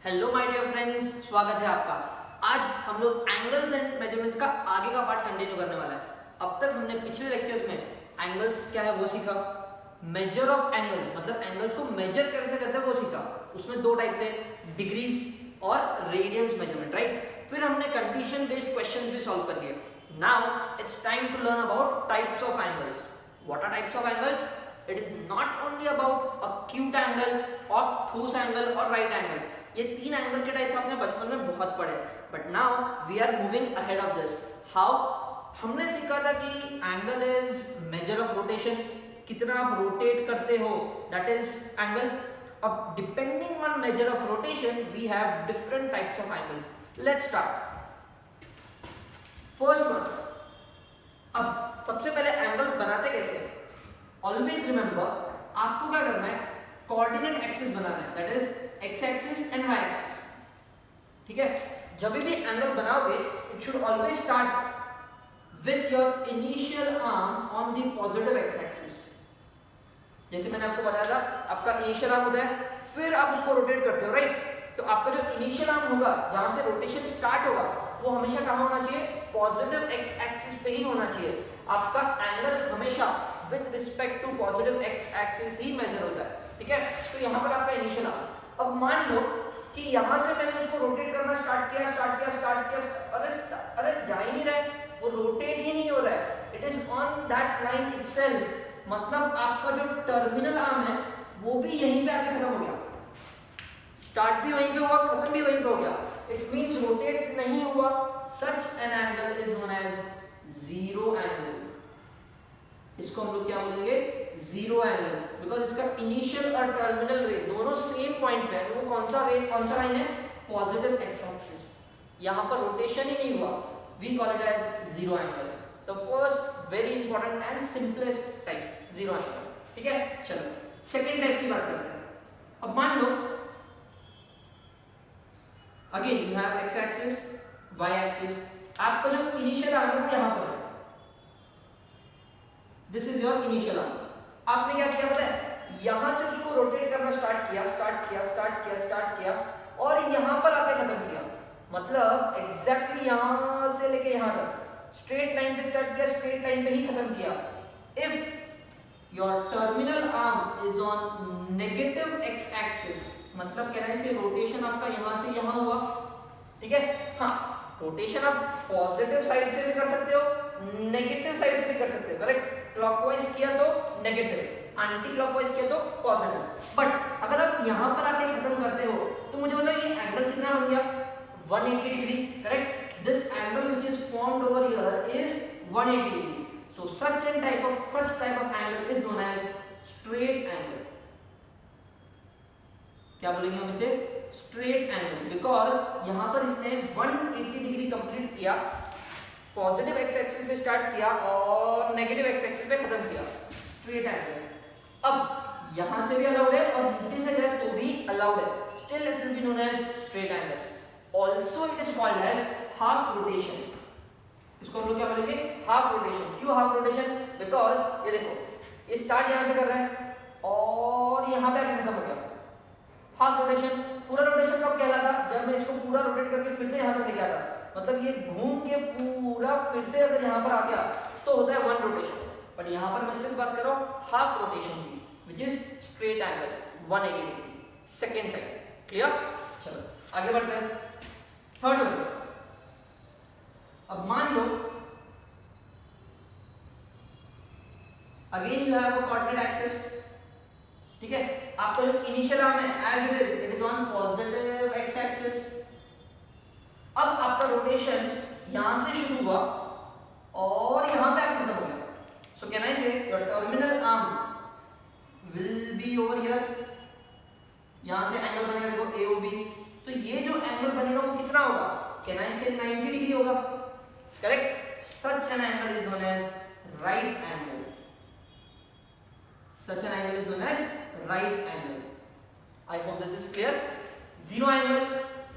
Hello my dear friends, स्वागत है आपका। आज हम लोग एंगल्स एंड मेजरमेंट्स का आगे का पार्ट कंटिन्यू करने वाला है। अब तक हमने पिछले लेक्चर्स में एंगल्स क्या है वो सीखा, मेजर ऑफ एंगल्स मतलब एंगल्स को मेजर कैसे करते हैं वो सीखा। उसमें दो टाइप थे, डिग्रीज और रेडियंस मेजरमेंट, राइट। फिर हमने कंडीशन बेस्ड क्वेश्चंस भी सॉल्व कर लिए। Now it's time to learn about types of angles. What are types of angles? It is not only about acute angle, obtuse angle और right angle. ये तीन angle के types आपने बचपन में बहुत पढ़े, but now we are moving ahead of this. How? हमने सीखा था कि angle is measure of rotation, कितना आप रोटेट करते हो, दैट इज एंगल। अब depending on measure of rotation we have different types of angles. Let's start. First one, अब सबसे पहले एंगल बनाते कैसे? ऑलवेज रिमेंबर, आपको क्या करना है, कोऑर्डिनेट एक्सिस बनाना है, that is x axis and y axis. ठीक है, जब भी एंगल बनाओगे it should always start with your initial arm on the positive x axis. जैसे मैंने आपको बताया था, आपका इनिशियल आर्म होता है, फिर आप उसको रोटेट करते हो, राइट। तो आपका जो इनिशियल आर्म होगा, जहां से रोटेशन स्टार्ट होगा, वो हमेशा कहां होना चाहिए? पॉजिटिव एक्स एक्सिस पे ही होना चाहिए। आपका एंगल हमेशा with respect to positive x axis ही मेजर होता है, ठीक है। तो यहाँ पर आपका इनिशियल आर्म, अब मान लो कि यहाँ से मैंने उसको रोटेट करना स्टार्ट किया, अरे जा ही नहीं रहा है, वो रोटेट ही नहीं हो रहा है, it is on that line itself. मतलब आपका जो टर्मिनल आर्म है वो भी यहीं पे आके खत्म हो गया, स्टार्ट भी वहीं पे हुआ, खत्म भी वहीं पे हो गया। इट मींस रोटेट नहीं हुआ। Such an angle is known as zero angle. इसको हम लोग क्या बोलेंगे? जीरो एंगल, बिकॉज इसका इनिशियल और टर्मिनल रे दोनों सेम पॉइंट पे है। वो कौन सा रे, कौन सा लाइन है? Positive x axis. यहाँ पर रोटेशन ही नहीं हुआ, we call it as zero angle. The first very important and simplest type, zero angle. ठीक है, चलो सेकेंड टाइप की बात करते हैं। अब मान लो again you have X axis, Y axis, आपका जो इनिशियल आर्म है वो यहाँ पर है, this is your initial arm. आपने क्या किया पता है? यहां से उसको रोटेट करना स्टार्ट किया और यहां पर आके खत्म किया। मतलब एग्जैक्टली यहां से लेके यहां तक स्ट्रेट लाइन से स्टार्ट किया, स्ट्रेट लाइन पे ही खत्म किया। If your terminal arm is on negative x axis, मतलब कहना है रोटेशन आपका यहां से यहां हुआ, ठीक है। हाँ, रोटेशन आप पॉजिटिव साइड से भी कर सकते हो, नेगेटिव साइड से भी कर सकते हो, करेक्ट। क्लॉकवाइज किया तो नेगेटिव, एंटी क्लॉकवाइज किया तो पॉजिटिव। बट अगर आप यहां पर आके खत्म करते हो तो मुझे बताओ ये एंगल कितना बन गया? 180 degree, correct. This angle which is formed over here is 180 degree. So such type of angle is known as straight angle। क्या बोलेंगे हम इसे? स्ट्रेट एंगल, बिकॉज यहां पर इसने 180 डिग्री कंप्लीट किया, पॉजिटिव एक्स एक्सिस से स्टार्ट किया और नेगेटिव एक्स एक्सिस पे खत्म किया, स्ट्रेट एंगल। अब यहां से भी अलाउड है और नीचे से गया तो भी अलाउड है, still it will be known as straight angle. Also it is called as half rotation. इसको हम लोग क्या बोलेंगे? Half rotation. क्यों हाफ रोटेशन? बिकॉज ये देखो, ये स्टार्ट यहां से कर रहा है और यहां पे आके खत्म हो गया। Half rotation. पूरा रोटेशन कब कहलाता? जब मैं इसको पूरा रोटेट करके फिर से यहां तक लेके आता, मतलब ये घूम के पूरा फिर से अगर यहां पर आ गया तो होता है वन रोटेशन। बट यहां पर मैं सिर्फ बात कर रहा हूं हाफ रोटेशन की, which is straight angle 180 degree. Second type clear? चलो आगे बढ़ते हैं। थर्ड वन, अब मान लो again you have a coordinate axis, ठीक है। आपका जो इनिशियल आर्म है as it is on positive x axis. अब आपका रोटेशन यहां से शुरू हुआ और यहां पे आके खत्म हो गया। सो कैन आई से your terminal arm will be over here. यहां से एंगल बनेगा, देखो AOB। तो ये जो एंगल बनेगा वो कितना होगा? कैन आई से 90 डिग्री होगा, correct. Such an angle is known as right angle. Such an angle is known as right angle. I hope this is clear. Zero angle,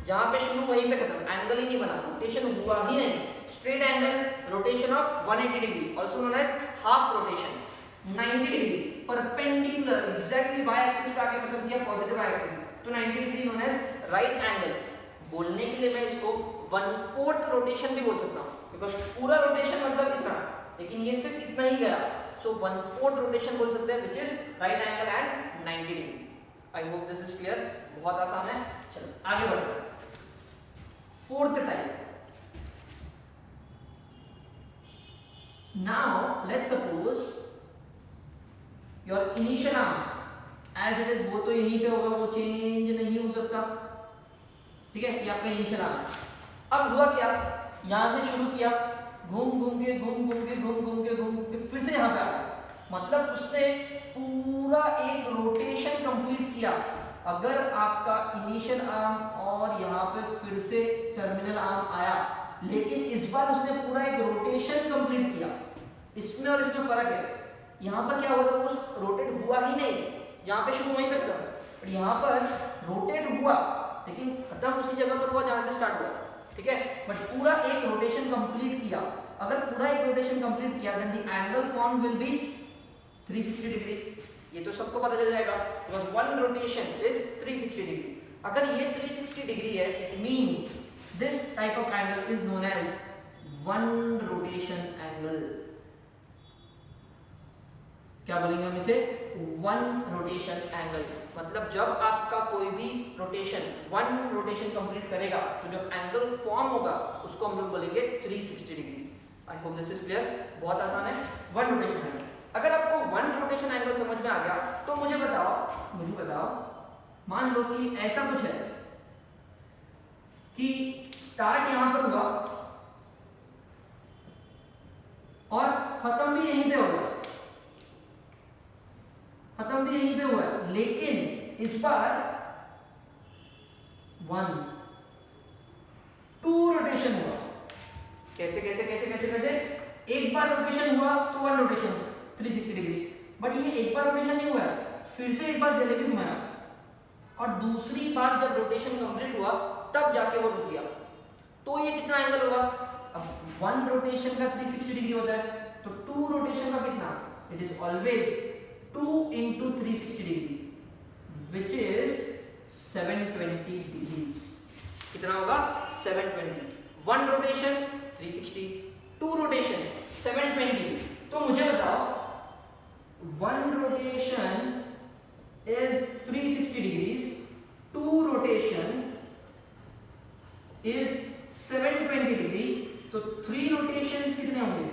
जहां पे शुरू वहीं पे खत्म, एंगल ही नहीं बना, रोटेशन हुआ ही नहीं। Straight angle, rotation of 180 degree, also known as half rotation। 90 degree perpendicular, exactly y axis पे आके खत्म किया, पॉजिटिव y एक्सिस, तो 90 degree known as right angle, बोलने के लिए मैं इसको 1/4 रोटेशन भी बोल सकता हूँ, बिकॉज पूरा रोटेशन मतलब इतना, लेकिन ये सिर्फ इतना ही गया, सो 1/4 रोटेशन बोल सकते हैं, which is right angle at 90 degree. I hope this is clear, बहुत आसान है। चलो आगे बढ़ते हैं। Fourth type, now let's suppose your initial arm as it is, वो तो यहीं पे होगा, वो चेंज नहीं हो सकता, ठीक है, ये आपका इनिशियल आर्म। अब हुआ क्या, यहां से शुरू किया, घूम घूम के फिर से यहां पे आ गया, मतलब उसने पूरा एक रोटेशन कंप्लीट किया। अगर आपका इनिशियल आर्म और यहाँ पे फिर से टर्मिनल आर्म आया, लेकिन इस बार उसने पूरा एक रोटेशन कंप्लीट किया। इसमें और इसमें फर्क है, यहाँ पर क्या हुआ था, वो रोटेट हुआ ही नहीं, जहाँ पे शुरू वहीं पे खत्म, और यहाँ पर रोटेट हुआ लेकिन खत्म उसी जगह पर हुआ जहाँ से स्टार्ट हुआ, ठीक है, बट पूरा एक रोटेशन कंप्लीट किया। अगर पूरा एक रोटेशन कंप्लीट किया, then the angle form will be 360 degree. ये तो सबको पता चल जाएगा, because one rotation is 360 degree. अगर ये 360 डिग्री है, it means this type of angle is known as one rotation angle. क्या बोलेंगे हम इसे, वन रोटेशन एंगल। मतलब जब आपका कोई भी रोटेशन वन रोटेशन कंप्लीट करेगा, तो जो एंगल फॉर्म होगा उसको हम लोग बोलेंगे 360 degree. I hope this is clear, बहुत आसान है, वन रोटेशन एंगल। अगर आपको वन रोटेशन एंगल समझ में आ गया, तो मुझे बताओ, मान लो कि ऐसा कुछ है कि स्टार्ट यहां पर हुआ और खत्म भी यहीं पे होगा, लेकिन इस बार 1-2 रोटेशन हुआ। कैसे? एक बार रोटेशन हुआ तो वन रोटेशन 360 डिग्री, बट ये एक बार रोटेशन नहीं हुआ, फिर से एक बार जलेबी घुमाया और दूसरी बार जब रोटेशन कंप्लीट हुआ तब जाके वो रुक गया, तो ये कितना एंगल होगा? अब वन रोटेशन का 360 डिग्री होता है, तो 2 रोटेशन का कितना? It is always 2 into 360 degree, which is 720 degrees। कितना होगा? 720। One rotation 360, 2 rotation 720। तो मुझे बताओ, one rotation is 360 degrees, 2 rotation is 720 degree, तो 3 rotations कितने होंगे?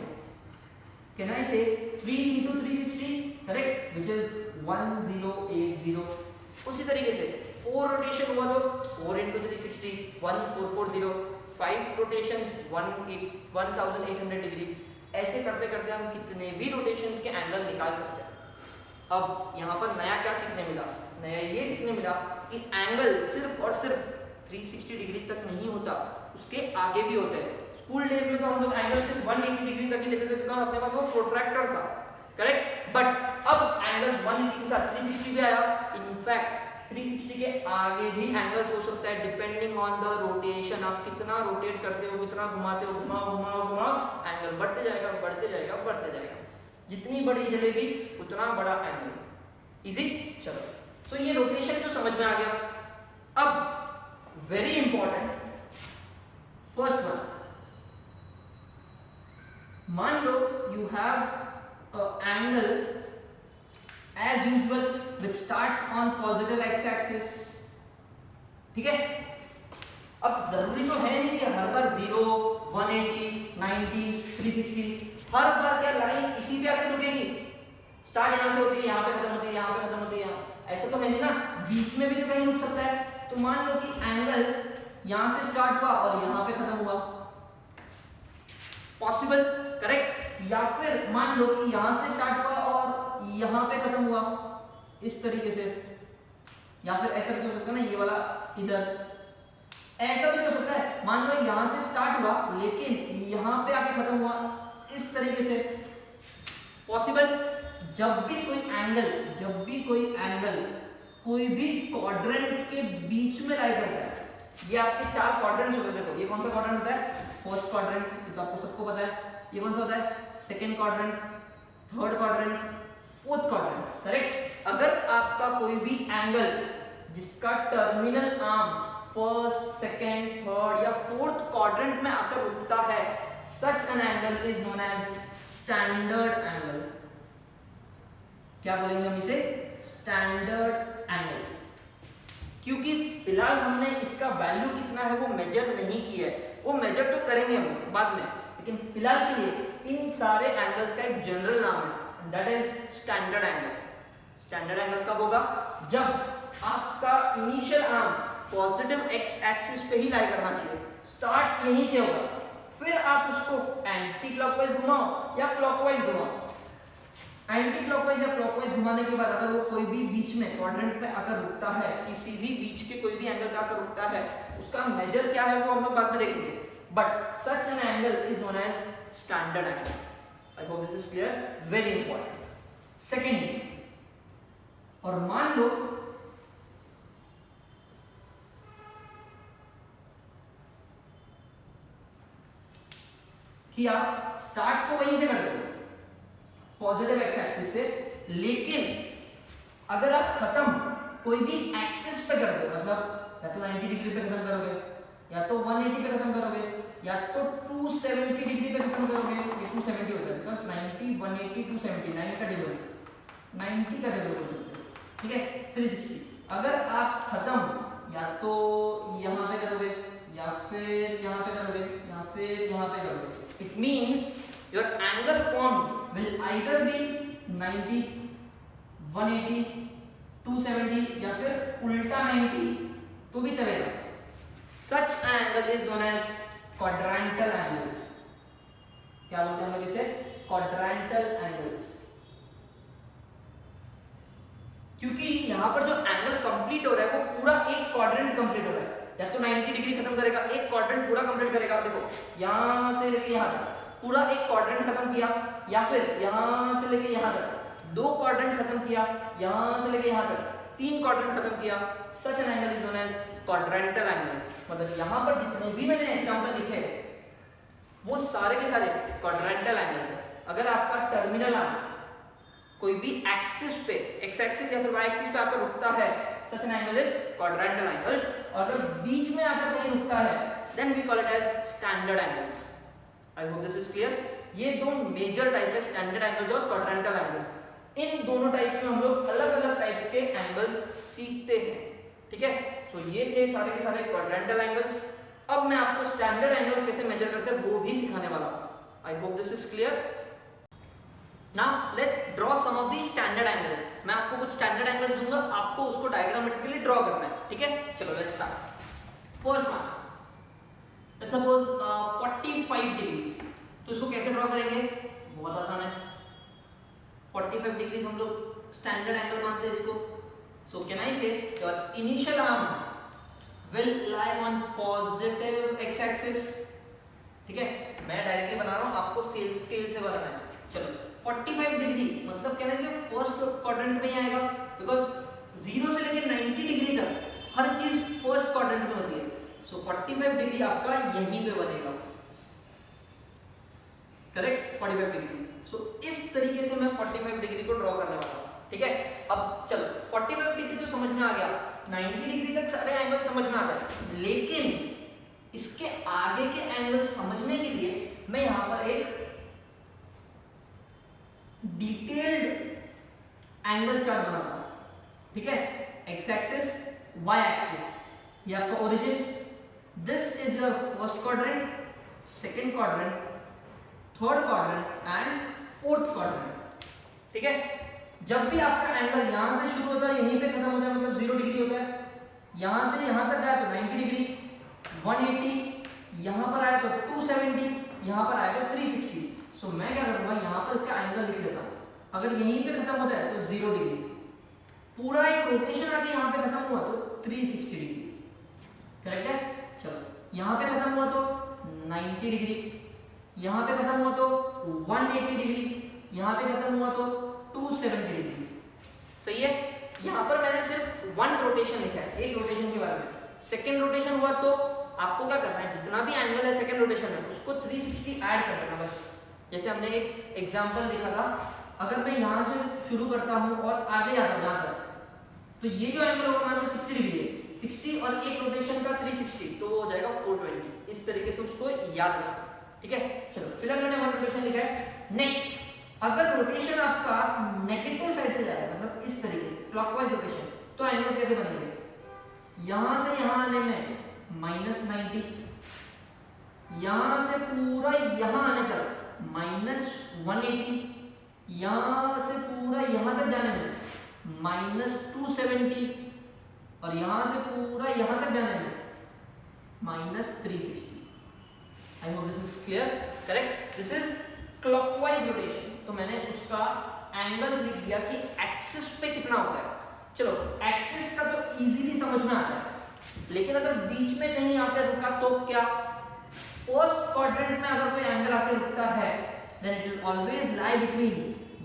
Can I say 3 into 360? Correct, which is 1080। उसी तरीके से 4 रोटेशन हुआ तो 4 into 360 1440, 5 रोटेशंस 1800 डिग्रीज। ऐसे करते करते हम कितने भी रोटेशंस के एंगल निकाल सकते हैं। अब यहाँ पर नया क्या सीखने मिला? नया ये सीखने मिला कि एंगल सिर्फ और सिर्फ 360 डिग्री तक नहीं होता, उसके आगे भी होते हैं। स्कूल डेज में तो हम लोग एंगल सिर्फ 180 डिग्री तक ही लेते थे, बिकॉज़ अपने पास वो प्रोट्रैक्टर था, करेक्ट। बट अब एंगल 180 के साथ 360 भी आया। इनफैक्ट 360 के आगे भी एंगल्स हो सकता है, डिपेंडिंग ऑन द रोटेशन। आप कितना रोटेट करते हो, कितना घुमाते हो, घुमाओ, एंगल बढ़ते जाएगा। जितनी बड़ी जलेबी उतना बड़ा एंगल। इजी? चलो, तो ये रोटेशन तो समझ में आ गया। अब वेरी इंपॉर्टेंट फर्स्ट वन, मान लो you have angle as usual which starts on positive x axis, ठीक है। अब जरूरी तो है नहीं कि हर बार 0, 180, 90, 360 हर बार क्या लाइन इसी पे आके रुकेगी। स्टार्ट यहां से होती है, यहां पे खत्म होती है, यहां पे खत्म होती है, ऐसा तो है नहीं ना, बीच में भी तो कहीं रुक सकता है। तो मान लो कि एंगल यहां से स्टार्ट हुआ और यहां पे खत्म हुआ, पॉसिबल, करेक्ट। या फिर मान लो कि यहां से स्टार्ट हुआ और यहां पे खत्म हुआ, इस तरीके से। या फिर ऐसा भी हो सकता है ना, ये वाला इधर, ऐसा भी हो सकता है। मान लो यहां से स्टार्ट हुआ लेकिन यहां पे आके खत्म हुआ, इस तरीके से, पॉसिबल। जब भी कोई एंगल कोई भी क्वाड्रेंट के बीच में लाई करता है, ये आपके 4 क्वाड्रेंट्स होते हैं। देखो ये कौन सा क्वाड्रेंट होता है? फर्स्ट क्वाड्रेंट, ये तो आपको सबको पता है। ये कौन सा होता है? Second quadrant, third quadrant, fourth quadrant, correct. अगर आपका कोई भी एंगल जिसका terminal arm first, second, third या फोर्थ क्वाड्रेंट में आकर रुकता है, such an angle is known as standard angle. क्या बोलेंगे हम इसे? Standard angle. क्योंकि फिलहाल हमने इसका वैल्यू कितना है वो मेजर नहीं किया है, वो मेजर तो करेंगे हम बाद में, लेकिन फिलहाल के लिए इन सारे एंगल्स का एक जनरल नाम है, that is standard angle. Standard angle कब होगा? जब आपका initial arm positive x axis पे ही लाई करना चाहिए, स्टार्ट यहीं से होगा, फिर आप उसको एंटी क्लॉकवाइज घुमाओ या क्लॉकवाइज घुमाओ। एंटी क्लॉकवाइज या क्लॉकवाइज घुमाने के बाद अगर वो कोई भी बीच में क्वाड्रेंट में आकर रुकता है, किसी भी बीच के कोई भी एंगल पे आकर रुकता है, उसका मेजर क्या है वो हम लोग बाद में देखेंगे, but such an angle is known as standard angle. I hope this is clear, very important. Second, और मान लो कि आप स्टार्ट तो वहीं से कर दो पॉजिटिव एक्स एक्सिस से, लेकिन अगर आप खत्म कोई भी एक्सिस पे कर दो, मतलब या तो 90 डिग्री पे खत्म करोगे, या तो 180 पे खत्म करोगे, या तो 270 डिग्री पे खत्म करोगे, ये 270 होता है बिकॉज़ 90 180 270 9 का टेबल, 90 का टेबल बोल सकते हो, ठीक है, 360। अगर आप खत्म या तो यहां पे करोगे, या फिर यहां पे करोगे, या फिर यहां पे करोगे, it means your angle formed will either be 90 180 270 या फिर उल्टा 90 तो भी चलेगा। such angle is known as quadrantal angles। क्या बोलते हैं हम लोग इसे? quadrantal angles। क्योंकि यहां पर जो एंगल कंप्लीट हो रहा है वो पूरा एक क्वाड्रेंट कंप्लीट हो रहा है, या तो 90 डिग्री खत्म करेगा, एक क्वाड्रेंट पूरा कंप्लीट करेगा, देखो यहां से लेके यहां तक पूरा एक क्वाड्रेंट खत्म किया, या फिर यहां से लेके यहां तक दो क्वाड्रेंट खत्म किया, यहां से लेके यहां तक तीन क्वाड्रेंट खत्म किया, such an angle is known as quadrantal angle. मतलब यहां पर जितने भी मैंने एग्जांपल लिखे वो सारे के सारे क्वाड्रेंटल एंगल्स हैं। अगर आपका टर्मिनल आर्म कोई भी एक्सिस पे, एक्स एक्सिस या फिर वाई एक्सिस पे आकर रुकता है, such an angle is quadrantal angle. और अगर बीच में आकर कहीं रुकता है, then we call it as standard angles. I hope this is clear. ये दो मेजर टाइप है, स्टैंडर्ड एंगल्स और क्वाड्रेंटल एंगल्स। इन दोनों टाइप में हम लोग अलग अलग टाइप के एंगल्स सीखते हैं, ठीक है। सो ये थे सारे के सारे क्वाड्रेंटल एंगल्स। अब मैं आपको स्टैंडर्ड एंगल्स कैसे मेजर करते हैं वो भी सिखाने वाला हूं। I hope this is clear. Now let's draw some of the standard angles. मैं आपको कुछ स्टैंडर्ड एंगल्स दूंगा, आपको उसको डायग्रामेटिकली ड्रॉ करना है, ठीक है। चलो let's start. First one, let's suppose 45 degrees. तो इसको कैसे ड्रॉ करेंगे? बहुत आसान है। 45 डिग्रीज हम लोग स्टैंडर्ड एंगल मानते हैं इसको। सो कैन आई से your initial arm will lie on positive x axis, ठीक है। मैं डायरेक्टली बना रहा हूं, आपको स्केल से बनाना है। चलो 45 डिग्री मतलब कहने से फर्स्ट क्वाड्रेंट में ही आएगा, बिकॉज 0 से लेकर 90 डिग्री तक हर चीज फर्स्ट क्वाड्रेंट में होती है। सो 45 डिग्री आपका यहीं पे बनेगा, करेक्ट, 45 डिग्री। सो इस तरीके से मैं 45 डिग्री को ड्रॉ करने वाला हूं, ठीक है। अब चलो 45 डिग्री तो समझ में आ गया, 90 डिग्री तक सारे एंगल समझ में आ गए, लेकिन इसके आगे के एंगल समझने के लिए मैं यहां पर एक डिटेल्ड एंगल चार्ट बनाता हूं, ठीक है। एक्स एक्सिस, वाई एक्सिस, ये आपका origin, this is your first quadrant, second quadrant, third quadrant and fourth quadrant, ठीक है। जब भी आपका एंगल यहां से शुरू होता है यहीं पे खत्म होता है, मतलब 0 डिग्री होता है, यहां से यहां तक गया तो 90 डिग्री, 180, यहां पर आया तो 270, यहां पर आया तो 360। सो मैं क्या करूंगा, यहां पर इसका एंगल लिख देता हूं। अगर यहीं पे खत्म होता है तो 0 डिग्री, पूरा एक रोटेशन आके यहां पे खत्म हुआ तो 360 डिग्री, करेक्ट है। चलो यहां पे खत्म हुआ तो 90 डिग्री, यहां पे खत्म हुआ तो 180 डिग्री, यहां पे खत्म हुआ तो 270 डिग्री, सही है। यहां पर मैंने सिर्फ वन रोटेशन लिखा है, एक रोटेशन के बारे में। सेकंड रोटेशन हुआ तो आपको क्या करना है, जितना भी एंगल है सेकंड रोटेशन में उसको 360 ऐड कर देना बस। जैसे हमने एक एग्जांपल देखा था, अगर मैं यहां से शुरू करता हूं और आगे आता हूं यहां तक, तो ये जो एंगल होगा मान लो 60 डिग्री है, 60 और एक रोटेशन का हो जाएगा 420। इस तरीके से उसको याद रखो, ठीक है। चलो फिलहाल मैंने 1 रोटेशन लिखा है। नेक्स्ट अगर रोटेशन आपका नेगेटिव साइड से जाएगा, मतलब इस तरीके से क्लॉकवाइज रोटेशन, तो एंगल्स कैसे बनेंगे? यहां से यहां आने में -90, यहां से पूरा यहां आने तक -180, यहां से पूरा यहां तक जाने में -270 और यहां से पूरा यहां तक जाने में -360। आई hope this is clear, correct. This is clockwise rotation. तो मैंने उसका एंगल्स लिख दिया कि एक्सिस पे कितना होता है। चलो एक्सिस का तो इजीली समझ में आता है, लेकिन अगर बीच में कहीं आके रुका तो क्या? फर्स्ट क्वाड्रेंट में अगर कोई एंगल आके रुकता है then it will always lie between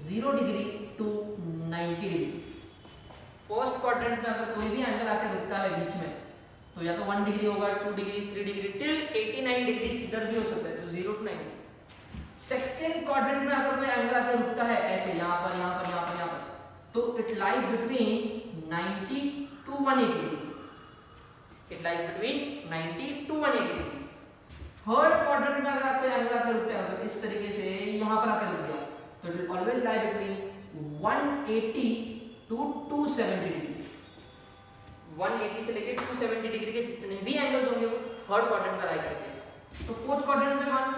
0 degree to 90 degree. First quadrant में अगर कोई भी एंगल आके रुकता है बीच में, तो या तो 1 डिग्री होगा, 2 डिग्री, 3 डिग्री, टिल 89 डिग्री किधर भी हो सकता है, तो 0 to 90। सेकंड क्वाड्रेंट में अगर कोई एंगल आके रुकता है ऐसे यहां पर यहां पर यहां पर यहां पर, तो it lies between 90 to 180 degree. It lies between 90 to 180 degree. Third quadrant में अगर आपको एंगल आके रुकता है, मतलब इस तरीके से यहां पर आके रुक गया, तो it will always lie between 180 to 270 degree. 180 से लेकर 270 डिग्री के जितने भी एंगल्स होंगे वो थर्ड क्वाड्रेंट में लाई करते हैं। तो फोर्थ क्वाड्रेंट में 1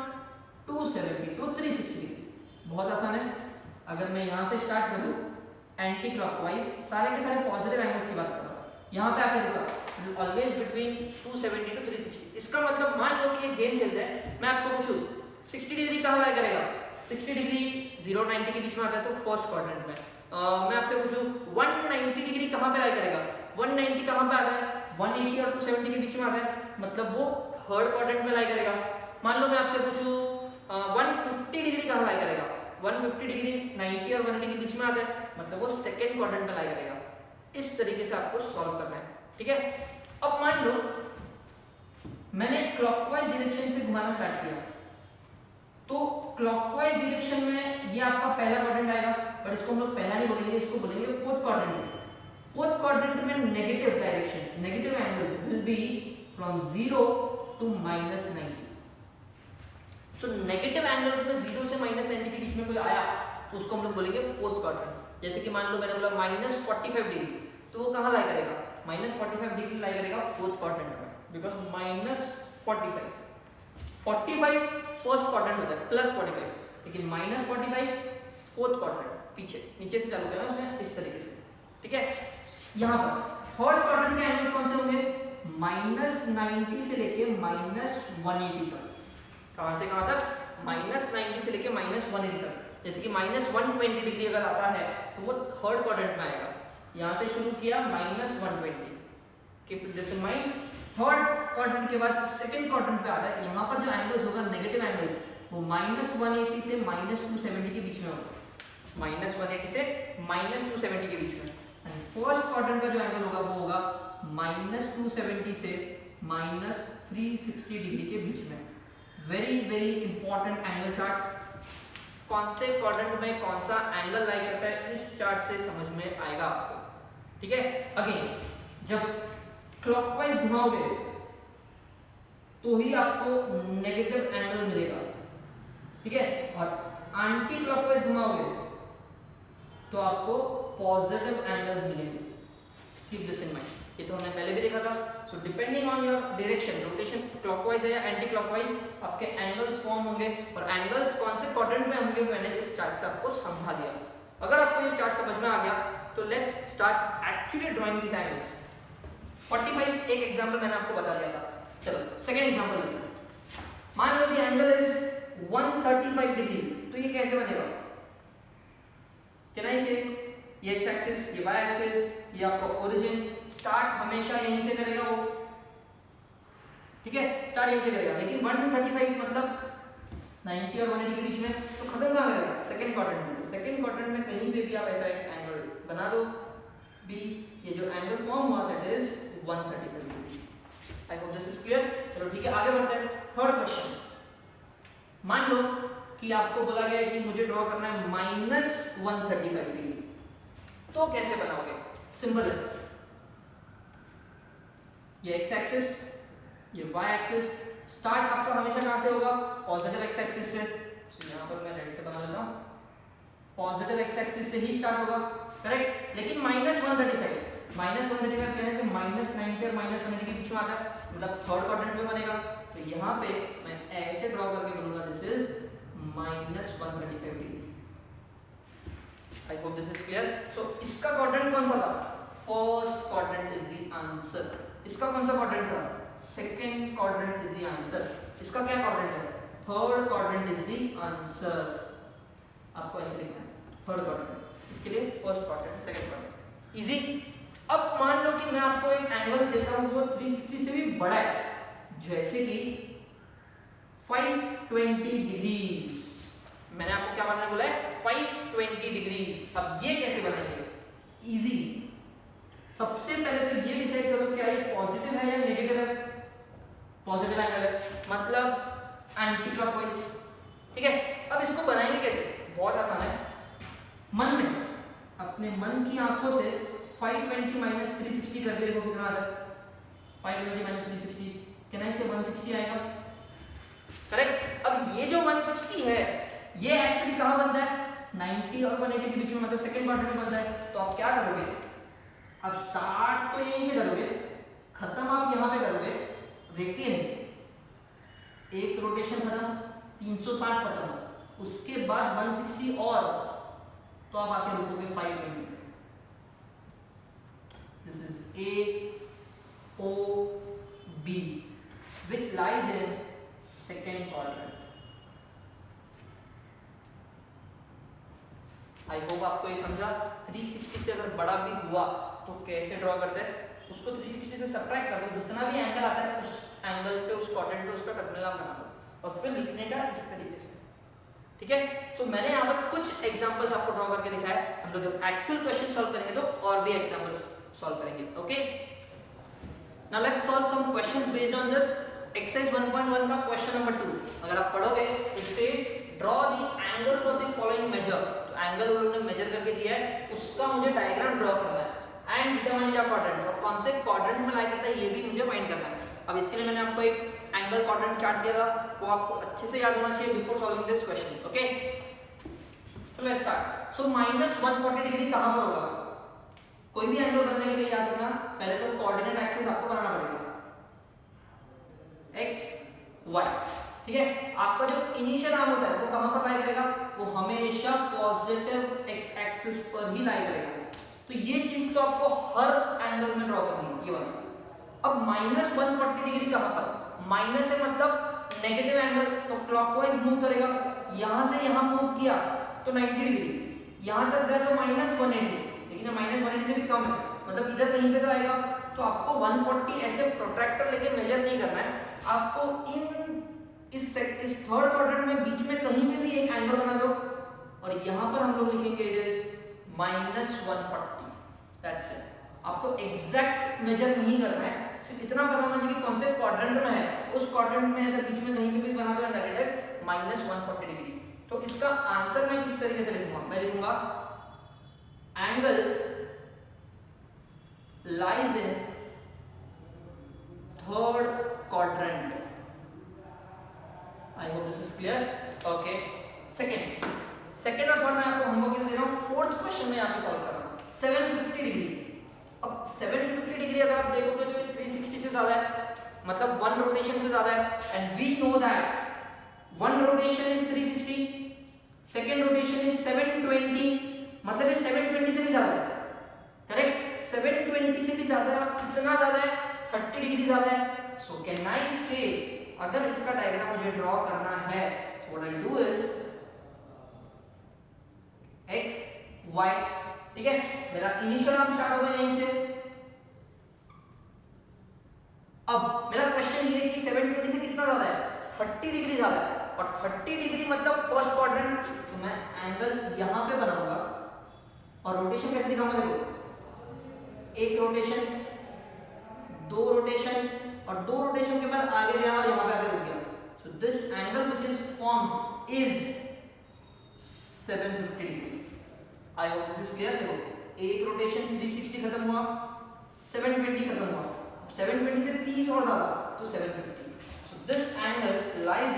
270 to 360 डिग्री। बहुत आसान है। अगर मैं यहां से स्टार्ट करूं एंटी क्लॉकवाइज, सारे के सारे पॉजिटिव एंगल्स की बात कर रहा हूं, यहां पे आके रुका ऑलवेज बिटवीन 270 to 360। इसका मतलब मान लो कि ये गेम खेलते हैं, मैं आपको पूछूं 60 डिग्री कहां लाई करेगा? 60 डिग्री 0 90 के बीच में आता है, तो फर्स्ट क्वाड्रेंट में। मैं आपसे पूछूं 190 डिग्री कहां पे लाई करेगा? 190 कहां पे आता है? 180 और 270 के बीच में आता है, मतलब वो थर्ड क्वाड्रेंट में लाई करेगा। मान लो मैं आपसे पूछूं 150 डिग्री कहां लाई करेगा? 150 डिग्री 90 और 180 के बीच में आता है, मतलब वो सेकंड क्वाड्रेंट में लाई करेगा। इस तरीके से आपको सॉल्व करना है, ठीक है। अब मान लो मैंने क्लॉकवाइज डायरेक्शन से घुमाना स्टार्ट किया, तो क्लॉकवाइज डायरेक्शन में ये आपका पहला क्वाड्रेंट आएगा, पर इसको हम लोग पहला नहीं बोलेंगे, इसको बोलेंगे फोर्थ क्वाड्रेंट। फोर्थ क्वाड्रेंट में negative direction, negative angles will be from 0 to -90। So negative angles में 0 से -90 के बीच में कोई आया तो उसको हम लोग बोलेंगे फोर्थ क्वाड्रेंट। जैसे कि मान लो मैंने बोला -45 डिग्री, तो वो कहां लाई करेगा? -45 डिग्री लाई करेगा फोर्थ क्वाड्रेंट में, बिकॉज़ -45 45 फर्स्ट क्वाड्रेंट होता है, +45, लेकिन -45 फोर्थ क्वाड्रेंट, पीछे नीचे से चालू करना उसने इस तरीके से, ठीक है। यहां पर थर्ड क्वाड्रेंट के एंगल्स कौन से होंगे? -90 से लेके -180 तक। कहां से कहां तक? -90 से लेके -180 तक। जैसे कि -120 डिग्री अगर आता है तो वो थर्ड क्वाड्रेंट में आएगा। यहां से शुरू किया -120, keep this in mind. Third quadrant के बाद सेकंड क्वाड्रेंट पे आता है, यहां पर जो एंगल्स होगा नेगेटिव एंगल्स, वो -180 से -270 के बीच में होगा। -180 से -270 के बीच में। एंड फर्स्ट क्वाड्रेंट का जो एंगल होगा वो होगा -270 से -360 डिग्री के बीच में। Very very important angle chart. कौन से क्वाड्रेंट में कौन सा एंगल लाई करता है, इस चार्ट से समझ में आएगा आपको, ठीक है। अगेन जब क्लॉकवाइज घुमाओगे तो ही आपको नेगेटिव एंगल मिलेगा, ठीक है, और एंटी क्लॉकवाइज घुमाओगे तो आपको पॉजिटिव एंगल्स मिलेंगे। Keep this in mind. ये तो हमने पहले भी देखा था। So depending on your direction, rotation clockwise है या एंटी क्लॉकवाइज, आपके एंगल्स फॉर्म होंगे, और एंगल्स कौन से क्वाड्रेंट में होंगे मैंने इस चार्ट से आपको समझा दिया। अगर आपको ये चार्ट समझ में आ गया तो let's start actually drawing this angles. 45 एक एग्जांपल मैंने आपको बता दिया था। चलो सेकंड एग्जांपल लेते हैं। मान लो द एंगल इज 135 डिग्री, तो ये कैसे बनेगा? कैन आई से ये एक्स एक्सिस, ये वाई एक्सिस, ये आपका ओरिजिन, स्टार्ट हमेशा यहीं से करेगा वो, ठीक है, स्टार्ट यहीं से करेगा। लेकिन 135 मतलब 90 और 180 के बीच में, तो खत्म कहां करेगा? सेकंड क्वाड्रेंट में। तो सेकंड क्वाड्रेंट में कहीं पे भी आप ऐसा एक एंगल बना दो बी, ये जो एंगल फॉर्म हुआ that is 135 degree. I hope this is clear. चलो ठीक है, आगे बढ़ते हैं। थर्ड क्वेश्चन, मान लो कि आपको बोला गया है कि मुझे ड्रॉ करना है -135 डिग्री, तो कैसे बनाओगे? सिंपल है, ये एक्स एक्सिस, ये y एक्सिस स्टार्ट आपका हमेशा कहां से होगा, पॉजिटिव x एक्सिस से। तो यहां पर मैं रेड से बना लेता हूं, पॉजिटिव x एक्सिस से ही स्टार्ट होगा, करेक्ट। लेकिन -135 कहने से -90 और -180 के बीच में आता है, मतलब थर्ड क्वाड्रेंट में बनेगा। तो यहाँ पे मैं ऐसे ड्रॉ करके बोलूंगा this is -135 degree. I hope this is clear. So इसका क्वाड्रेंट कौन सा था, first quadrant is the answer. इसका कौन सा क्वाड्रेंट था, second quadrant is the answer. इसका क्या क्वाड्रेंट है, third quadrant is the answer. आपको ऐसे लिखना है, थर्ड क्वाड्रेंट, इसके लिए first quadrant, second quadrant, easy. अब मान लो कि मैं आपको एक एंगल देता हूं वो 360 से भी बड़ा है, जैसे कि 520 डिग्रीज। मैंने आपको क्या बनाने बोला है, 520 डिग्रीज। अब ये कैसे बनाएंगे, इजी। सबसे पहले तो ये डिसाइड करो क्या ये पॉजिटिव है या नेगेटिव है। पॉजिटिव एंगल है, मतलब एंटी क्लॉकवाइज, ठीक है। अब इसको बनाएंगे कैसे, बहुत आसान है। मन में, अपने मन की आंखों से 520 - 360 करके देखो कितना आता है। 520 - 360 कैन आई से 160 आएगा, करेक्ट। अब ये जो 160 है ये एक्चुअली कहां बनता है, 90 और 180 के बीच में, मतलब सेकंड क्वाड्रेंट में बनता है। तो आप क्या करोगे, अब स्टार्ट तो यहीं से करोगे, खत्म आप यहां पे करोगे, लेकिन एक रोटेशन खत्म, 360 खत्म, उसके बाद 160 और, तो आप आके रुकोगे 520। This is A O B which lies in second quadrant. I hope आपको ये समझा। 360 से अगर बड़ा भी हुआ तो कैसे ड्रॉ करते हैं, उसको 360 से सबट्रैक्ट कर दो, जितना भी एंगल आता है उस एंगल पे, उस क्वाड्रेंट पे उसका टर्मिनल बना दो और फिर लिखने का इस तरीके से, ठीक है। सो मैंने यहाँ पर कुछ एग्जांपल्स आपको ड्रॉ करके दिखाया। हम लोग जब एक्चुअल क्वेश्चन सॉल्व करेंगे तो और भी एग्जांपल्स सॉल्व करेंगे, okay. Now let's solve some questions based on this. Exercise 1.1 का क्वेश्चन नंबर 2 अगर आप पढ़ोगे, it says draw the angles of the following measure. तो एंगल उन लोगों ने मेजर करके दिया है, उसका मुझे डायग्राम ड्रॉ करना है एंड डिटरमाइन द क्वाड्रेंट, और कौन से क्वाड्रेंट में लाई करता है ये भी मुझे फाइंड करना है। अब इसके लिए मैंने आपको एक एंगल क्वाड्रेंट चार्ट दिया था, वो आपको अच्छे से याद होना चाहिए before solving this question, okay. तो लेट्स स्टार्ट। सो -140 डिग्री कहां पर होगा, कोई भी एंगल बनने के लिए याद रखना पहले तो कोऑर्डिनेट एक्सिस आपको बनाना पड़ेगा, x y, ठीक है। आपका जो इनिशियल आर्म होता है वो कहां पर लाई करेगा, वो हमेशा पॉजिटिव x एक्सिस पर ही लाई करेगा। तो ये चीज तो आपको हर एंगल में ड्रॉ करनी है, ये वाला। अब -140 डिग्री कहां पर, माइनस है मतलब नेगेटिव एंगल, तो क्लॉकवाइज मूव करेगा, यहां से यहां मूव किया तो 90 डिग्री, यहां तक गया तो -180, लेकिन -180 से भी कम है, मतलब इधर कहीं पे तो आएगा। तो आपको 140 ऐसे प्रोट्रैक्टर लेके मेजर नहीं करना है, आपको इस थर्ड क्वाड्रेंट में बीच में कहीं पे भी एक एंगल बना लो और यहां पर हम लोग लिखेंगे इट इज -140, दैट्स इट। आपको एग्जैक्ट मेजर नहीं करना है, सिर्फ इतना पता होना चाहिए कि कौन से क्वाड्रेंट में है, उस क्वाड्रेंट में ऐसे बीच में कहीं पे भी बना लो दैट इज -140 डिग्री। तो इसका आंसर मैं किस तरीके से लिखूंगा, मैं लिखूंगा angle lies in third quadrant. I hope this is clear, okay. Second और थर्ड मैं आपको होमवर्क के लिए दे रहा हूं, फोर्थ क्वेश्चन में यहां पे सॉल्व कर रहा हूं। 750 डिग्री, अब 750 डिग्री अगर आप देखोगे तो 360 से ज्यादा है, मतलब 1 रोटेशन से ज्यादा है, and we know that 1 rotation is 360, second rotation is 720, मतलब ये 720 से भी ज्यादा है, करेक्ट। 720 से भी ज्यादा है, कितना ज्यादा है, 30 डिग्री ज्यादा है। सो कैन आई से, अगर इसका डायग्राम मुझे ड्रॉ करना है, so what I do is x y, ठीक है। मेरा इनिशियल आर्म स्टार्ट होगा यहीं से। अब मेरा क्वेश्चन ये है कि 720 से कितना ज्यादा है, 30 डिग्री ज्यादा है, और 30 डिग्री मतलब फर्स्ट क्वाड्रेंट, तो मैं एंगल यहां पे बनाऊंगा और रोटेशन कैसे दिखाऊंगा, देखो एक रोटेशन, दो रोटेशन, और दो रोटेशन के बाद आगे गया और यहां पे आके रुक गया। So this angle which is formed is 750 degree. I hope this is clear. देखो एक रोटेशन 360 खत्म हुआ, 720 खत्म हुआ, 720 से 30 और ज्यादा, तो 750. So this angle lies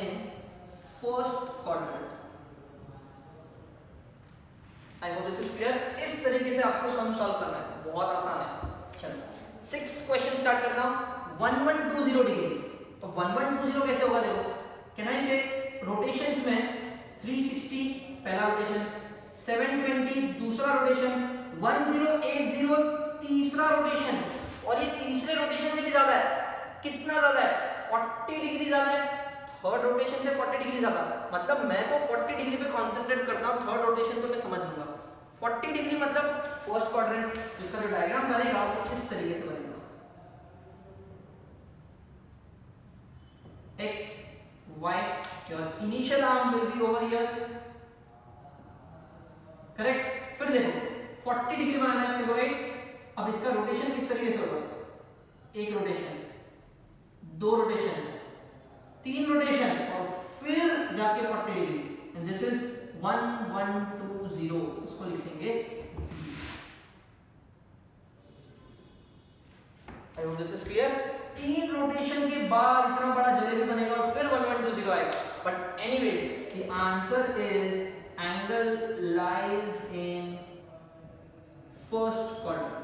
in first quadrant. I hope this is clear. इस तरीके से आपको सम सॉल्व करना है, बहुत आसान है. चलो सिक्स्थ क्वेश्चन स्टार्ट करता हूं. 1120 डिग्री. तो 1120 कैसे होगा देखो. कैन आई से रोटेशंस में 360 पहला रोटेशन, 720 दूसरा रोटेशन, 1080 तीसरा रोटेशन, और ये तीसरे रोटेशन से भी ज्यादा है. कितना ज्यादा है? 40 डिग्री ज्यादा है. थर्ड रोटेशन से 40 डिग्री ज्यादा. मतलब मैं तो 40 डिग्री पे कंसंट्रेट करता हूं, थर्ड रोटेशन तो मैं समझ लूंगा. 40 डिग्री मतलब फर्स्ट क्वाड्रेंट. इसका जो डायग्राम बनेगा वो इस तरीके से बनेगा. x y, your initial arm will be over here. Correct. फिर देखो 40 डिग्री बनाना है देखो, राइट. अब इसका रोटेशन किस तरीके से होगा? एक रोटेशन, दो रोटेशन, तीन रोटेशन, और फिर जाके 40 डिग्री. And this is 1120. उसको लिखेंगे. आई होप दिस इज क्लियर. तीन रोटेशन के बाद इतना बड़ा जलेबी बनेगा और फिर 1120 आएगा. But anyways the answer is angle lies in first quadrant.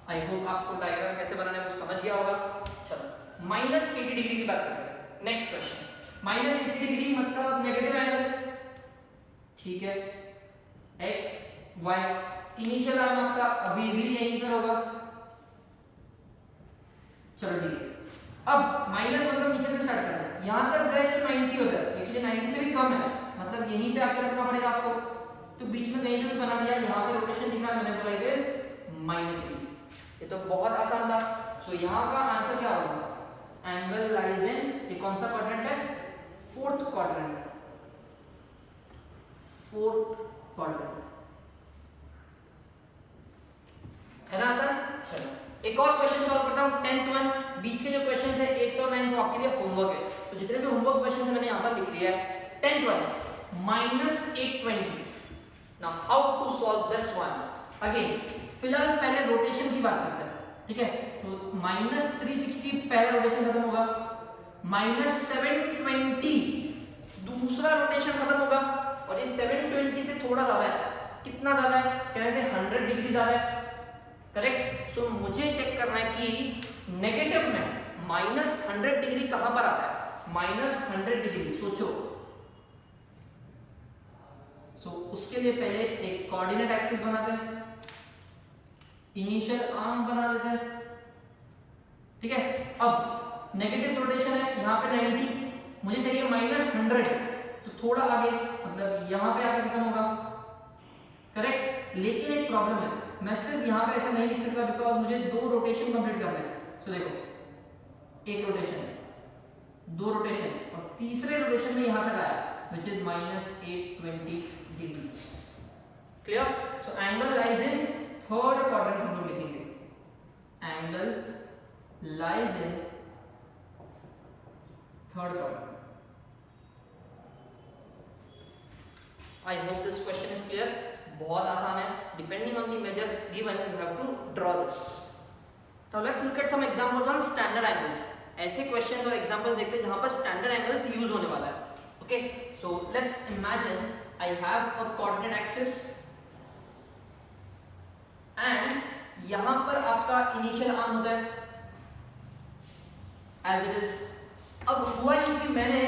I hope आपको डायग्राम कैसे बनाना है वो समझ गया होगा. चलो -80 डिग्री की बात करते हैं. Next question. -80 डिग्री मतलब नेगेटिव एंगल. ठीक है. x y, इनिशियल आर्म आपका अभी भी यहीं पर होगा. चलो ठीक है. अब माइनस मतलब नीचे से स्टार्ट करना है. यहां तक गए तो 90 हो जाए, लेकिन ये 90 से भी कम है, मतलब यहीं पे आकर रखना पड़ेगा आपको. तो बीच में कहीं भी बना दिया. यहां पे रोटेशन लिखा है मैंने, बोला इट इज -80. ये तो बहुत आसान था. सो यहां का आंसर क्या होगा? एंगल लाइज इन, ये कौन सा क्वाड्रेंट है? Fourth quadrant. फोर्थ क्वाड्रेंट है ना आसान. चलो एक और क्वेश्चन सॉल्व करता हूं. 10th one. बीच के जो क्वेश्चंस है 8 और 9 वो आपके लिए होमवर्क है. तो जितने भी होमवर्क क्वेश्चंस मैंने यहां पर लिख लिया है. 10th one -820. Now how to solve this one. Again फिलहाल पहले रोटेशन की बात करते हैं. ठीक है. तो -360 पहला रोटेशन खत्म होगा, -720 दूसरा रोटेशन खत्म होगा, और ये 720 से थोड़ा ज्यादा है. कितना ज्यादा है? कहने से 100 डिग्री ज्यादा है. करेक्ट. सो मुझे चेक करना है कि नेगेटिव में -100 डिग्री कहां पर आता है? -100 डिग्री. सोचो. सो उसके लिए पहले एक कोऑर्डिनेट एक्सिस बनाते हैं, इनिशियल आर्म बना देते हैं. ठीक है. अब नेगेटिव रोटेशन है यहां पे 90, मुझे चाहिए -100, तो थोड़ा आगे, मतलब यहां पे आके खत्म होगा. करेक्ट. लेकिन एक प्रॉब्लम है, मैं सिर्फ यहां पे ऐसा नहीं लिख सकता, बिकॉज मुझे दो रोटेशन कंप्लीट करना है. सो देखो, एक रोटेशन, दो रोटेशन, और तीसरे रोटेशन में यहां तक आया, which is -820 degrees. Clear. So angle lies in third quadrant. हम लोग लिखेंगे angle lies in third quadrant. I hope this question is clear. बहुत आसान है. Depending on the measure given you have to draw this. Now let's look at some examples on standard angles. ऐसे questions और examples देखते हैं जहां पर standard angles use होने वाला है. Okay. So let's imagine I have a coordinate axis and यहां पर आपका इनिशियल आर्म होता है एज इट इज. अब हुआ यूं कि मैंने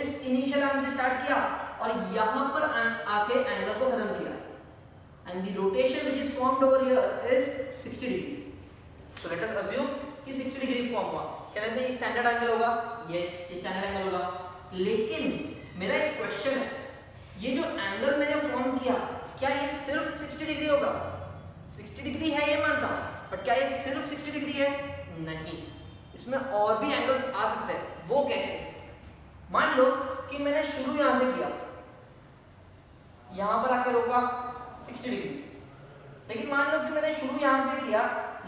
इस इनिशियल आर्म से स्टार्ट किया और यहां पर आके एंगल को खत्म किया, and the rotation which is formed over here is 60 degree. So let us assume कि 60 डिग्री फॉर्म हुआ. क्या ऐसे स्टैंडर्ड एंगल होगा? यस, स्टैंडर्ड एंगल होगा. लेकिन मेरा एक क्वेश्चन है, ये जो एंगल मैंने फॉर्म किया, क्या ये सिर्फ 60 डिग्री होगा? 60 डिग्री है ये मानता हूं, बट क्या ये सिर्फ 60 डिग्री है? नहीं, इसमें और भी एंगल आ सकते हैं. वो कैसे? मान लो कि मैंने शुरू यहां से किया, यहां पर आकर रोका 60 डिग्री. लेकिन मान लो कि मैंने शुरू यहां से किया,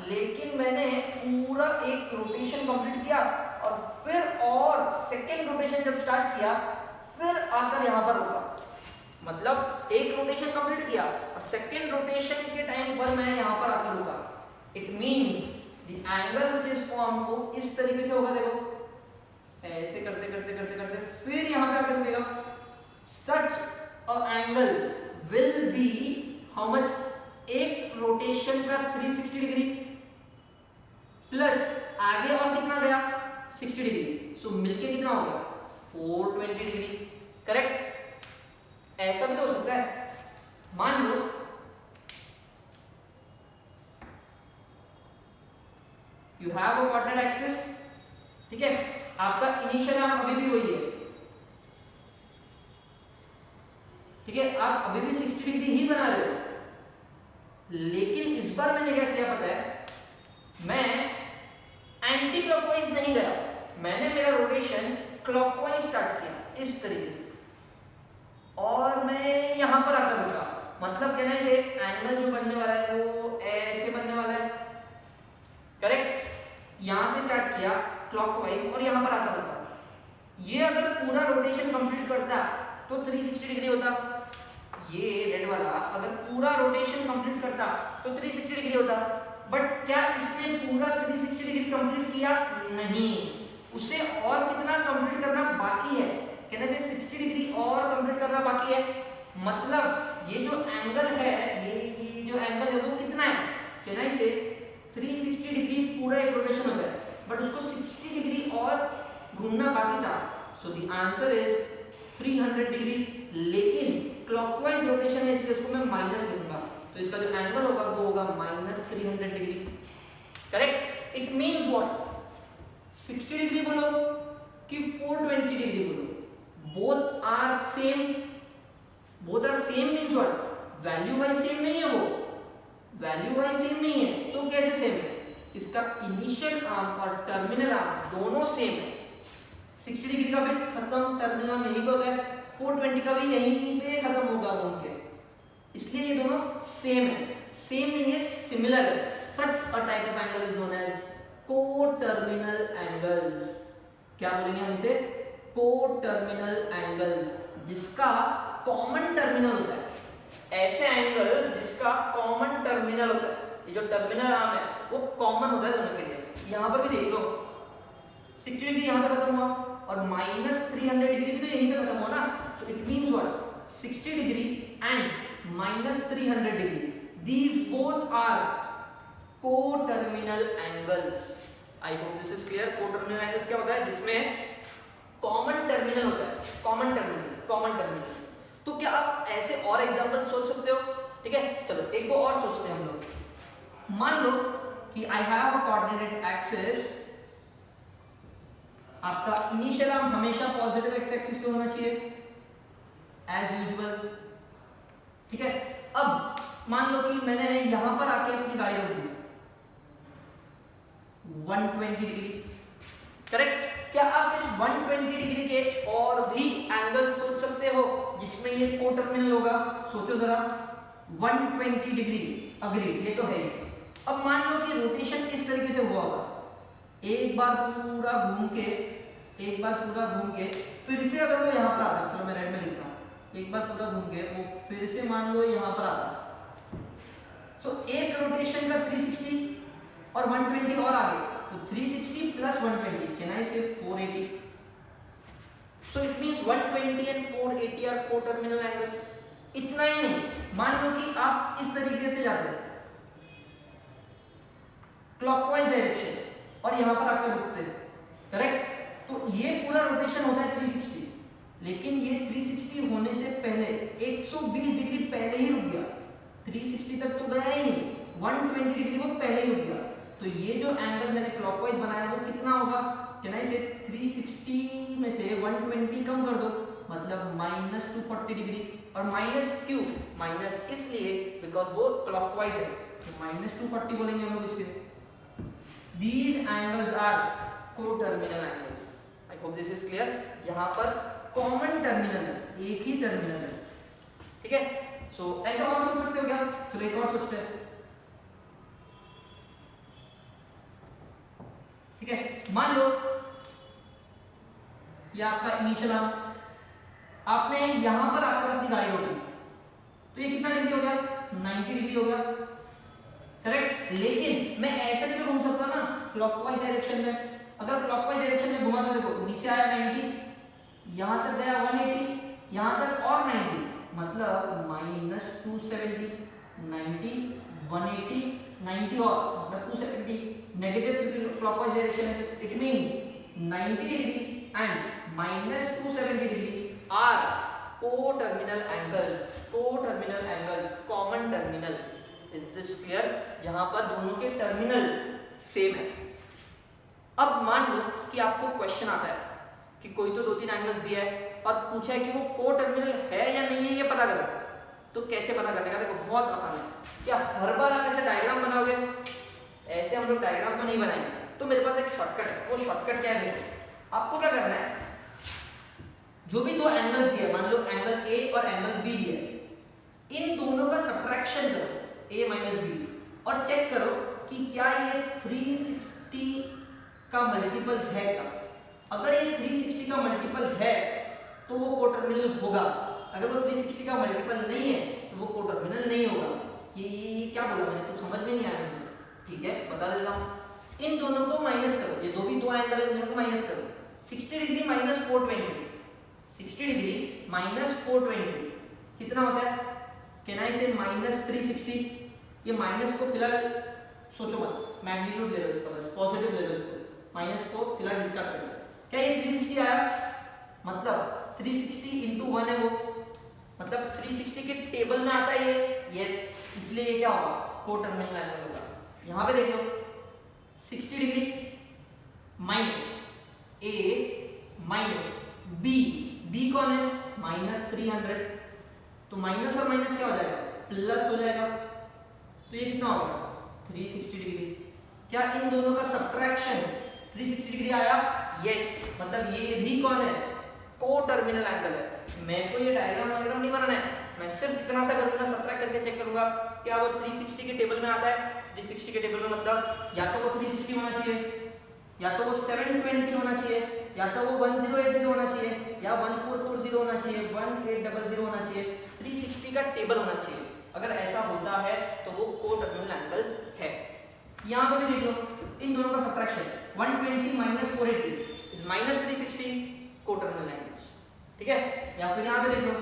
लेकिन मैंने पूरा एक रोटेशन कंप्लीट किया, और फिर और सेकेंड रोटेशन जब स्टार्ट किया, फिर आकर यहां पर रोका. मतलब एक रोटेशन कंप्लीट किया और सेकेंड रोटेशन के टाइम पर मैं यहाँ पर आकर रुका, it means the angle which is form को इस तरीके से होगा, देखो ऐसे करते करते करते करते फिर यहाँ पे आकर रुकेगा। Such a angle will be how much, एक रोटेशन का 360 डिग्री प्लस आगे और कितना गया 60 डिग्री, सो मिलके कितना हो गया 420 डिग्री, करेक्ट। ऐसा भी तो हो सकता है, मान लो you have a coordinate axis, ठीक है, आपका इनिशियल आर्म अभी भी वही है, ठीक है, आप अभी भी 60 डिग्री ही बना रहे हो, लेकिन इस बार मैंने क्या किया पता है, मैं एंटी क्लॉकवाइज नहीं गया, मैंने मेरा रोटेशन क्लॉकवाइज स्टार्ट किया इस तरीके से, और मैं यहां पर आकर रुका। मतलब कहने से एंगल जो बनने वाला है वो ऐसे बनने वाला है, करेक्ट। यहां से स्टार्ट किया क्लॉकवाइज और यहां पर आकर रुका। ये अगर पूरा रोटेशन कंप्लीट करता तो 360 डिग्री होता, ये रेड वाला अगर पूरा रोटेशन कंप्लीट करता तो 360 डिग्री होता, बट क्या इसने पूरा 360 डिग्री कंप्लीट किया? नहीं, उसे और कितना कंप्लीट करना बाकी है, कहने से 60 डिग्री और कंप्लीट करना बाकी है। मतलब ये जो एंगल है, ये जो एंगल है वो कितना है, कहना से 360 डिग्री पूरा एक रोटेशन होता है, बट उसको 60 डिग्री और घूमना बाकी था। So the answer is 300 degree, लेकिन क्लॉकवाइज रोटेशन है इसलिए उसको मैं माइनस लिखूंगा, तो इसका जो एंगल होगा वो होगा -300 degree, correct. It means what, 60 degree बोलो कि 420 डिग्री बोलो, both are same, both are same means what, value wise same नहीं है, वो वैल्यू वाइज सेम नहीं है, तो कैसे सेम है? इसका इनिशियल आर्म और टर्मिनल आर्म दोनों सेम है। 60 डिग्री का भी खत्म टर्मिनल आर्म यहीं पे होगा, 420 का भी यहीं पे खत्म होगा घूम के, इसलिए ये दोनों सेम है। सेम नहीं है, सिमिलर है। Such a type of angle is known as coterminal angles. क्या बोलेंगे हम इसे? को-टर्मिनल एंगल्स, जिसका कॉमन टर्मिनल होता है। ऐसे एंगल जिसका कॉमन टर्मिनल होता है, ये जो टर्मिनल आर्म है वो कॉमन होता है दोनों के लिए। यहाँ पर भी देख लो, 60 डिग्री यहाँ पे खत्म हुआ और -300 डिग्री भी तो यहीं पे खत्म हुआ ना, तो it means what, 60 degree and -300 degree, these both are co-terminal angles. I hope this is clear. Co-terminal angles क्या होता है? जिसमें कॉमन टर्मिनल होता है, कॉमन टर्मिनल। तो क्या आप ऐसे और एग्जांपल सोच सकते हो? ठीक है, चलो एक दो और सोचते हैं हम लोग। मान लो कि I have a coordinate axis, आपका इनिशियल आर्म हमेशा पॉजिटिव एक्स एक्सिस पे होना चाहिए एज यूजुअल, ठीक है। अब मान लो कि मैंने यहां पर आके अपनी गाड़ी रोक दी 120 डिग्री, करेक्ट। क्या आप इस 120 डिग्री के और भी एंगल सोच सकते हो जिसमें ये को टर्मिनल होगा? सोचो जरा, 120 डिग्री, अग्रीड, ये तो है ही। अब मान लो कि रोटेशन इस तरीके से हुआ होगा, एक बार पूरा घूम के फिर से अगर वो यहाँ पर आता, चलो मैं रेड में लिखता हूँ, एक बार पूरा घूम के वो फिर से मान लो यहाँ पर आता, सो एक रोटेशन का 360 और 120 और आगे, तो 360 plus 120, can I say 480। So it means 120 and 480 are coterminal angles. इतना ही नहीं, मान लो कि आप इस तरीके से जाते हैं क्लॉकवाइज डायरेक्शन और यहां पर आकर रुकते हैं, करेक्ट। तो ये पूरा रोटेशन होता है 360, लेकिन ये 360 होने से पहले 120 डिग्री पहले ही रुक गया, 360 तक तो गया ही नहीं, 120 डिग्री वो पहले ही रुक गया। तो ये जो एंगल मैंने क्लॉकवाइज बनाया वो कितना होगा? कैन आई से 360 में से 120 कम कर दो, मतलब -240 डिग्री। और माइनस क्यों? माइनस इसलिए बिकॉज वो क्लॉकवाइज है, तो -240 बोलेंगे हम लोग इसके। These angles are co-terminal angles. I hope this is clear. यहाँ पर कॉमन टर्मिनल है, एक ही टर्मिनल है, ठीक है। सो ऐसा और सोच सकते हो क्या? चलो एक और सोचते हैं, ठीक है। मान लो ये आपका इनिशियल आर्म, आपने यहां पर आकर अपनी गाड़ी रोकी, तो ये कितना डिग्री हो गया, 90 डिग्री हो गया, करेक्ट। लेकिन मैं ऐसे भी घूम सकता ना क्लॉकवाइज डायरेक्शन में। अगर क्लॉकवाइज डायरेक्शन में घुमा तो देखो नीचे आया 90, यहां तक गया 180, यहां तक और 90, मतलब -270, 90, 180, 90 और मतलब 270, नेगेटिव क्योंकि क्लॉकवाइज डायरेक्शन है। It means 90 degree and -270 degree are co-terminal angles, common terminal. Is this clear? जहां पर दोनों के टर्मिनल सेम है। अब मान लो कि आपको क्वेश्चन आता है कि कोई तो 2-3 एंगल्स दिया है और पूछा है कि वो को टर्मिनल है या नहीं है, ये पता करो। तो कैसे पता करने का, देखो बहुत आसान है। क्या हर बार आप ऐसे डायग्राम बनाओगे? ऐसे हम लोग डायग्राम तो नहीं बनाएंगे। तो मेरे पास एक शॉर्टकट है। वो शॉर्टकट क्या है, आपको क्या करना है, जो भी दो एंगल्स दिए, मान लो एंगल ए और एंगल बी दिया है, इन दोनों का सब्ट्रैक्शन करो a माइनस बी और चेक करो कि क्या ये 360 का मल्टीपल है क्या। अगर ये 360 का मल्टीपल है तो वो कोटर्मिनल होगा, अगर वो 360 का मल्टीपल नहीं है तो वो कोटर्मिनल नहीं होगा। ये क्या बोला मैंने, तुम समझ में नहीं आया मुझे, ठीक है बता देता हूँ। इन दोनों को माइनस करो, ये दो एंगल है, इन दोनों को माइनस करो। 60 डिग्री माइनस 420, 60 डिग्री माइनस 420 कितना होता है, कैन आई से -360। ये माइनस को फिलहाल सोचो मत, मैग्नीट्यूड ले लो इसका, बस पॉजिटिव ले लो इसको, माइनस को फिलहाल डिस्कार्ड कर दो। क्या ये 360 आया, मतलब 360 into 1 है वो, मतलब 360 के टेबल में आता है ये, यस, इसलिए ये क्या होगा, कोटर्मिनल एंगल होगा। यहां पे देख लो 60 डिग्री माइनस ए माइनस बी, बी कौन है, -300, तो माइनस और माइनस क्या हो जाएगा, प्लस हो जाएगा। तो ये कितना होगा 360 डिग्री। क्या इन दोनों का सब्ट्रैक्शन 360 डिग्री आया, यस, मतलब ये भी कौन है, को टर्मिनल एंगल है। मैं को ये डायग्राम वगैरह नहीं बनाना है, मैं सिर्फ इतना सा करूंगा, सब्ट्रैक्ट करके चेक करूंगा क्या वो 360 के टेबल में आता है। 360 के टेबल में मतलब या तो वो 360 होना चाहिए, या तो वो 720 होना चाहिए, या तो वो 1080 होना चाहिए, या 1440 होना चाहिए, 1800 होना चाहिए। 360 का टेबल होना चाहिए। अगर ऐसा होता है तो वो कोटर्मिनल एंगल्स है। यहां पे भी देख लो इन दोनों का subtraction 120 minus 480 is -360 coterminal angles, ठीक है। या फिर यहां पे देख लो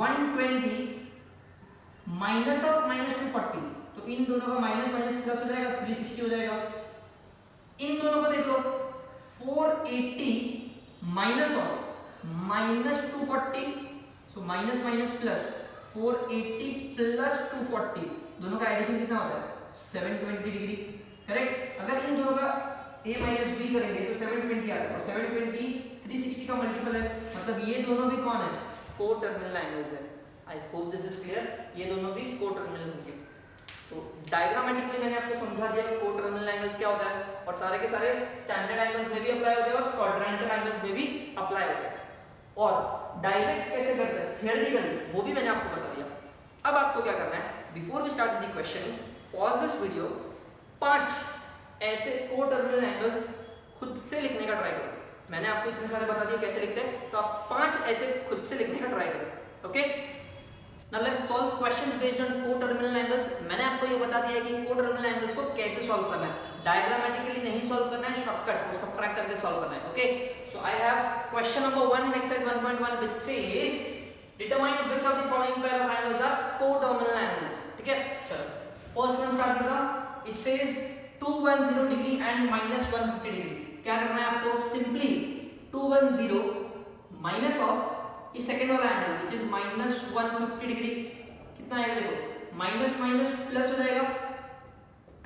120 माइनस ऑफ -240, तो इन दोनों का माइनस माइनस प्लस हो जाएगा, 360 हो जाएगा। इन दोनों को देख लो 480 minus of -240, so minus minus plus 480 plus 240, दोनों का एडिशन कितना होता है 720 डिग्री, करेक्ट। अगर इन दोनों का a माइनस b करेंगे तो 720 आ जाएगा, और 720 360 का मल्टीपल है, मतलब ये दोनों भी कौन है, कोटर्मिनल एंगल्स है। आई होप दिस इज क्लियर, ये दोनों भी कोटर्मिनल होंगे। तो डायग्रामेटिकली मैंने आपको समझा दिया कि कोटर्मिनल एंगल्स क्या होता है, और सारे के सारे स्टैंडर्ड एंगल्स में भी अप्लाई होते हैं और क्वाड्रेंटल एंगल्स में भी अप्लाई होते हैं। और डायरेक्ट कैसे करते हैं थियोरेटिकली, वो भी मैंने आपको बता दिया। अब आपको क्या करना है, before we start the questions, pause this video, 5 ऐसे कोटर्मिनल एंगल्स खुद से लिखने का ट्राई करो। मैंने आपको इतने सारे बता दिए कैसे लिखते हैं, तो आप 5 ऐसे खुद से लिखने का ट्राई करो, okay. Now let's solve questions based on coterminal angles. मैंने आपको ये बता दिया कि कोटर्मिनल एंगल्स को कैसे सॉल्व करना है, डायग्रामेटिकली नहीं सॉल्व करना है, शॉर्टकट को सब्ट्रैक्ट करके सॉल्व करना है, okay. So I have question number 1 in exercise 1.1 which says determine which of the following pair of angles are coterminal angles, ठीक है। चलो फर्स्ट वन स्टार्ट करता हूं। It says 210 degree and -150 degree. क्या करना है आपको, सिंपली 210 माइनस ऑफ इस सेकंड वाला एंगल व्हिच इज -150 डिग्री, कितना आएगा देखो, माइनस माइनस प्लस हो जाएगा,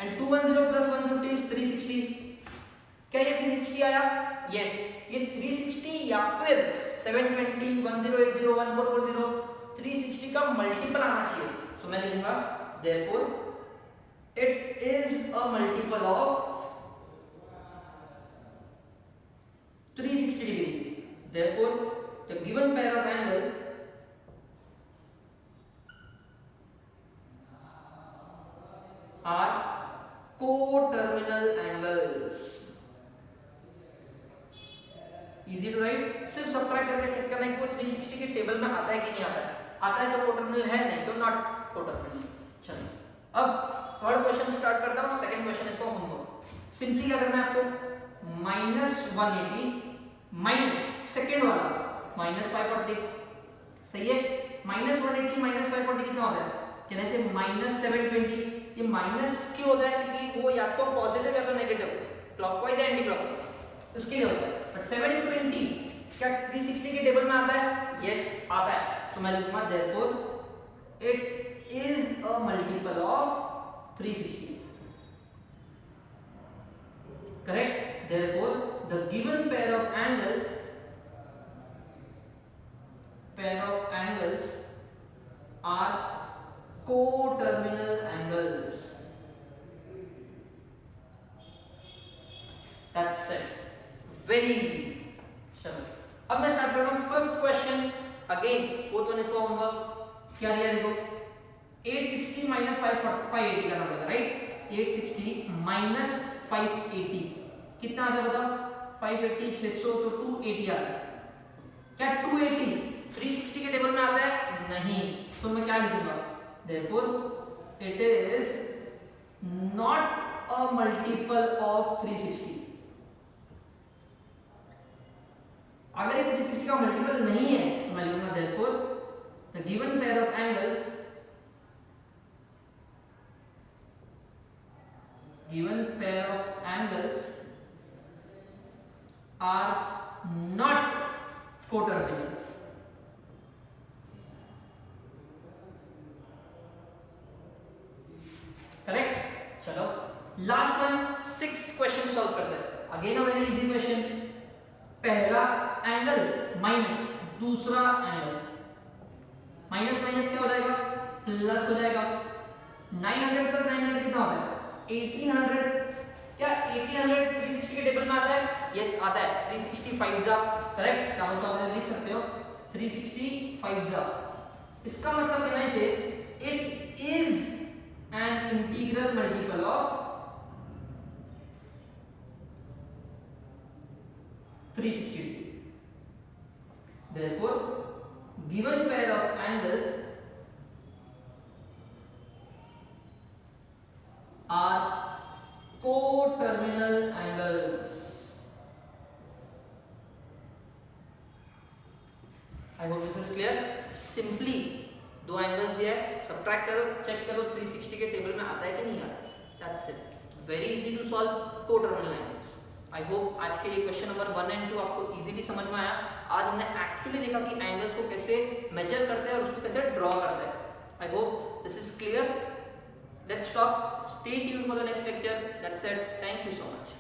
एंड 210 प्लस 150 इज 360। क्या ये 360 आया, यस, ये 360 या फिर 720 1080 1440 360 का मल्टीपल आना चाहिए। सो मैं लिखूंगा therefore it is a multiple of 360 degree. Therefore the given pair of angle are coterminal angles. Easy to write, सिर्फ सब्ट्रैक्ट करके चेक करना है कि वो 360 के टेबल में आता है कि नहीं आता है। आता है तो कोटर्मिनल है, नहीं तो नॉट कोटर्मिनल। चलो अब थर्ड क्वेश्चन स्टार्ट करता हूँ। Second question is for homework. Simply क्या करना है आपको, -180 माइनस सेकंड वाला -540, सही है। -180 -540 कितना होता है, कहने से -720। ये माइनस क्यों होता है, क्योंकि वो या तो पॉजिटिव या तो नेगेटिव, क्लॉकवाइज या एंटी क्लॉकवाइज, इसके लिए होता है। बट 720 क्या 360 के टेबल में आता है, यस आता है। तो मैं लिखूंगा therefore it is a multiple of 360, correct. Therefore the given pair of angles are co-terminal angles. That's it. Very easy. चलो अब मैं स्टार्ट कर रहा हूँ fifth question. Again fourth one is for homework. क्या दिया देखो, 860 माइनस 580 करना पड़ेगा, राइट। 860 माइनस 580 कितना आता है बताओ, 580 600 तो 280 आता है। क्या 280 360 के टेबल में आता है, नहीं, तो मैं क्या लिखूंगा, therefore it is not a multiple of 360। अगर ये 360 का मल्टीपल नहीं है तो मैं लिखूंगा therefore the given pair of angles are not coterminal। Correct. चलो last one, sixth question solve करते हैं। Again a very easy question. पहला एंगल माइनस दूसरा एंगल, माइनस माइनस क्या हो जाएगा, प्लस हो जाएगा। 900 प्लस 900 कितना होता है, 1800। क्या 1800 360 के टेबल में आता है, यस आता है। 360 5 जा, करेक्ट। क्या होता है लिख सकते हो 360 5 जा। इसका मतलब कहना है it is an integral multiple of 360 degree। Therefore given pair of angle are co-terminal angles। I hope this is clear। Simply दो एंगल्स दिया है, सब्ट्रैक्ट करो, चेक करो 360 के टेबल में आता है कि नहीं आता। That's it, very easy to solve coterminal angles. I hope आज के ये क्वेश्चन नंबर 1 एंड 2 आपको इजीली समझ में आया। आज हमने एक्चुअली देखा कि एंगल्स को कैसे मेजर करते हैं और उसको कैसे ड्रॉ करते हैं। आई hope this is clear. Let's stop, stay tuned for the next lecture. That's it, thank you so much.